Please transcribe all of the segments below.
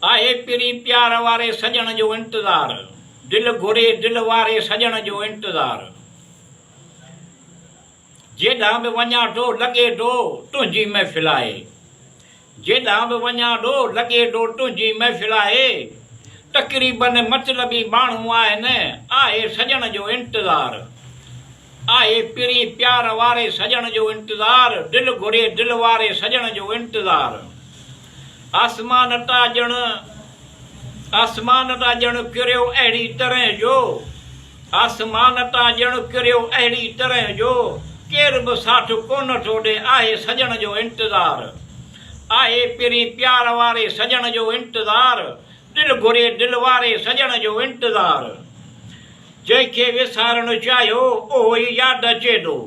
आहे पिरी प्यार वारे सजण जो इंतज़ार, दिल घुरे दिल वारे सजण जो इंतज़ार। जेॾां बि वञा थो लॻे थो तुंहिंजी महफ़िल आहे, जेॾां बि वञा थो लॻे थो तुंहिंजी महफ़िल आहे। तक़रीबन मतलबी माण्हू आहिनि, आहे सजण जो इंतज़ार, आहे पिरी प्यार वारे सजण जो इंतज़ार, दिल घुरे दिल वारे सजण जो इंतज़ार। आसमान तां ॼण किरियो अहिड़ी तरह जो, आसमान तां ॼण किरियो अहिड़ी तरह जो, केर बि साथ कोन थो ॾे, आहे सजण जो इंतज़ार, आहे पिरी प्यार वारे सजण जो इंतज़ार, दिल घुरे दिल वारे सजण जो इंतज़ार। जंहिंखे विसारणु चाहियो उहो ई यादि अचे थो,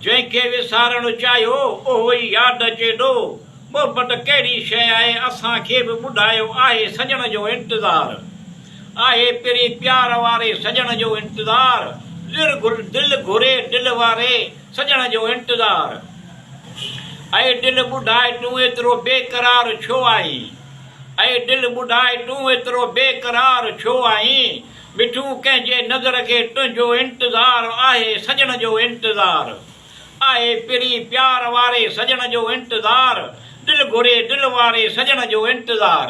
जंहिंखे विसारणु चाहियो उहो ई यादि अचे थो। मोहबत कहिड़ी शइ आहे असांखे बि ॿुधायो, आहे सजण जो इंतज़ार, आहे पिरी प्यार वारे सजण जो इंतज़ार, दिल घुरे दिल वारे सजण जो इंतज़ार। ऐं दिल ॿुधाए तूं एतिरो बेक़रार छो आहीं, ऐं दिल ॿुधाए तूं एतिरो बेक़रार छो आहीं। मिठू कंहिंजे नज़र खे तुंहिंजो इंतज़ार, आहे सजण जो इंतज़ार, आहे पिरी प्यार वारे सजण जो इंतज़ार, दिल घुरे दिल वारे सजण जो इंतज़ार।